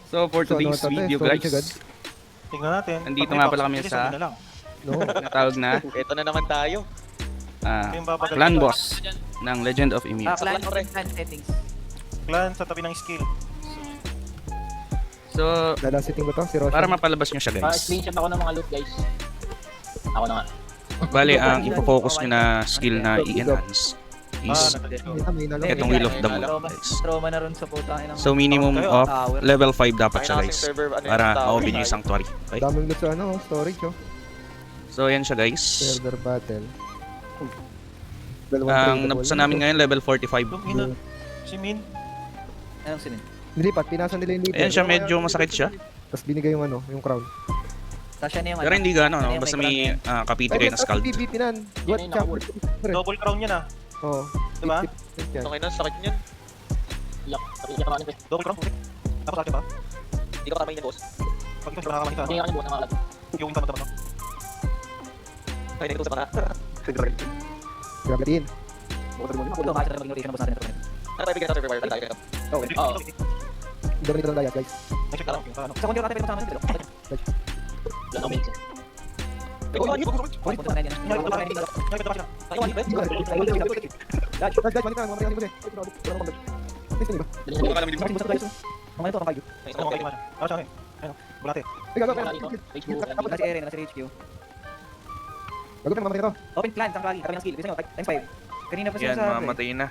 So for today's video guys, tingnan natin. nandito nga pala kami sa natawag na Ito na naman tayo. clan boss ng Legend of Emir. Clan settings. Clan sa tabi ng skill. So Lalasetting ko to, si Roshan. para mapalabas nyo siya guys, Screenshot ako ng mga loot guys. Ako na nga. bali ang ipo-focus nyo na skill na i-enhance is itong Wheel of the Moon guys. Trauma na rin sa puta. So minimum of level 5 dapat siya guys para Ano ma-open nyo yung sanctuary. Okay? Daming loot sa ano, storage oh. So yan siya guys. Server battle. Ang napusan namin ngayon level 45. Si Min. Anong sinin? Nilipat, pinasa nila yung leader. Ayan siya, medyo masakit siya. Tapos binigay yung ano, yung crown. Tasya na yung Pero hindi gano'n, no? Basta may kapite kayo na scald. PvP nan. What Yan yung chapter? Double crown yan ah. Oo. Diba? Okay na, sakit niyan. Double crown. Tapos akin ba? Hindi ka kamay niya, boss. Pag ito siya makakamakita. Hindi ako yung buwan Yung tama-tama. Ay, nagkusap ka na. Grabe din. Ito kasi na mag-notation ng boss natin. Ano tayo bigyan natin require? Tayo tayo. Oo. Dami nito ng diet guys. Next check lang. Ano? Sa kundi natin pwede kasama nito. Wala kang minutes. Punta na yan. Guys, balik na, mamatay mo din. Next nyo ba? Mga ito, kayo. Ano kayo man? Ah, siya ayun. Bulate. Ay, gago. Nasa area, nasa HQ. Gago na, mamatay na to. Open clan, sanctuary, kami ng skill. Bisa nyo, times 5. Kanina pa siya Yan, sa... mamatay na.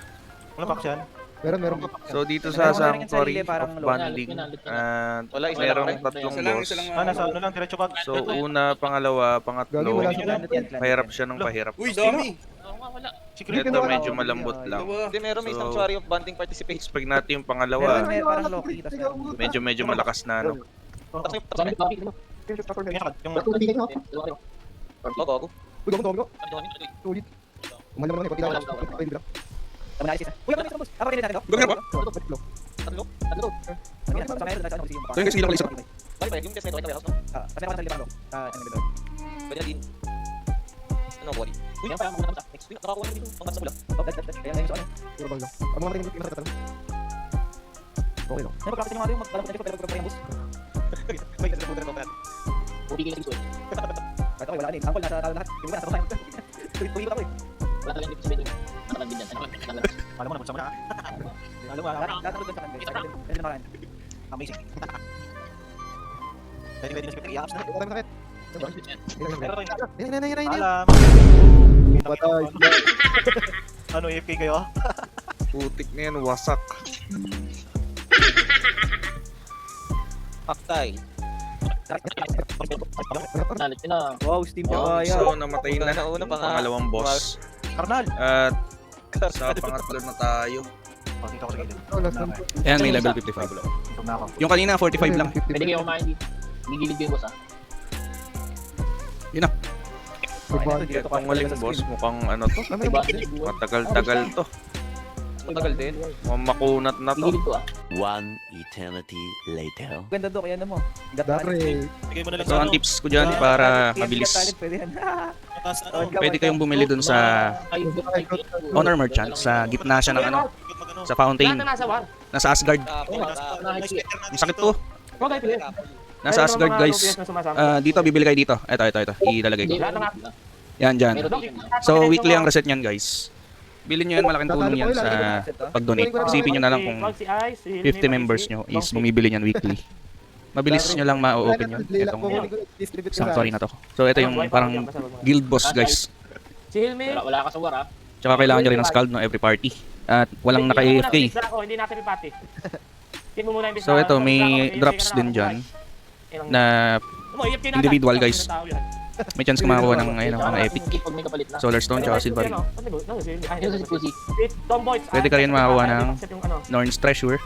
Walang packs yan. Meron. So dito sa Sanctuary of Bonding, Wala, isa merong lang. tatlong boss. Nasa ano lang, diretso bag. So una, pangalawa, Gagi, pangatlo, wala siya. mahirap siya ng pahirap. Uy, dami! Secret. Ito medyo malambot lang. Hindi, meron may So, sanctuary of bonding participation. Expect natin yung Meron, pangalawa, parang Loki. medyo malakas na ano. Tapos Yung Logo ako. Uy, gago. Ano yun? Sulit. Umalam naman eh, pati lang. Pwede lang. Tama na alis isa. Uy, ako na isang boss. Ako rin natin ito. Gawin na ba? Tatlo? Tatlo? Sabi na, sa meron na yung So yung kasi lang isa. Bali ba, yung test na ito ay warehouse, no? Kasi ako nasa libang ano dito. Pwede na din. Ano, body? Uy, yan pa, mga naman sa. Next week, nakakuha na dito. Ang sa pula. Kaya na yung ano. Puro bag lang. Ang mga mamatay yung tatanong. Okay lang. Ano pagkakita nyo nga yung magkalang ko pero pa yung boss. May kasi pumunta na naman. Pupigil na siguro. Kahit ako wala din. Angkol nasa lahat. Yung nasa kumain. Tuloy ako eh. Wala talagang dito sa bedroom. Nakalang din yan. alam mo na, bulsa mo na. Alam mo, Nasa doon sa kanil. Pwede naman. amazing. Pwede na secret. I-apps na. Okay, masakit. Pero Yan. alam. Patay. Ano, AFK kayo? Putik na yan, wasak. Paktay. Wow, Steam Wow, kaya. So namatay na Una pa nga. pangalawang boss. Karnal. At sa pangatlo na tayo. Oh, dito ako sa gilid. Oh, last one. Ayan, may level 55. Ito na ako. Yung kanina 45 lang. Pwede kayo kumain dito. Gigilid ko yung boss ah. Itong waling boss, mukhang ano to. Matagal-tagal to. Matagal din. Mukhang makunat na to. Gigilid ko ah. One eternity later. Ganda do, kaya mo. Dapre. Bigay mo na lang So ang tips ko dyan para mabilis, Pwede yan. Taas, ano, pwede kayong bumili dun sa Honor Merchant. Sa gitna siya ng ano, sa fountain. Nasa Asgard. Ang sakit to. Nasa Asgard guys. Dito, bibili kayo dito. Ito. Ilalagay ko. Yan, dyan. So weekly ang reset nyan guys. Bilhin nyo yan, malaking tulong yan sa pag-donate. Isipin nyo na lang kung 50 members nyo is bumibili nyan weekly. Mabilis nyo lang ma-open yun. Itong sanctuary na to. So ito yung parang guild boss guys. Wala ka sa war ah. Tsaka kailangan nyo rin ng scald no every party. At walang naka-AFK. Hindi natin ipati. So ito may drops din dyan na individual guys. May chance ka makakuha ng mga epic. Pag may kapalit na. Solar Stone tsaka Silvery. Ayun sa Suzy. Pwede ka rin makakuha ng Norn's Treasure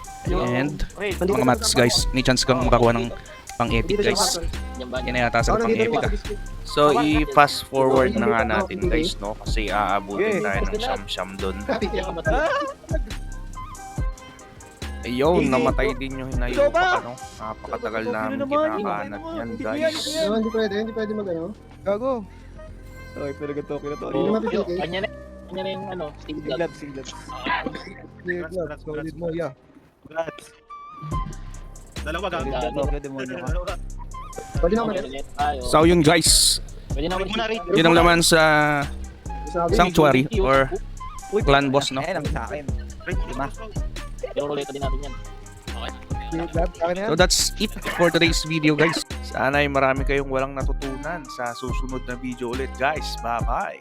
and mga mats guys. May chance kang makakuha ng pang epic guys. Yan na yata sa pang epic ah. So i-fast forward na nga natin guys no kasi aabutin tayo ng siyam-siyam dun. Ayun, namatay din yung hinayo pa ano. Napakatagal namin kinakanat yan guys. Hindi pwede mag-ano. Gago. Okay, pero ganito na to. Hindi naman pipili. Kanya na yung ano, Steve Glove. Clear blood. Solid mo, yeah. Congrats. Dalawa gago. Tokyo demonyo ka. Pwede naman eh. So yun guys, Pwede naman Muna rin. yun ang laman sa Sabi, Sanctuary or Uy, Clan boss, no? Eh, lang sa akin. Lima. Pero ruleta din natin yan. Grab, sa akin na yan. So that's it for today's video guys. Sana ay marami kayong walang natutunan sa susunod na video ulit guys. Bye bye!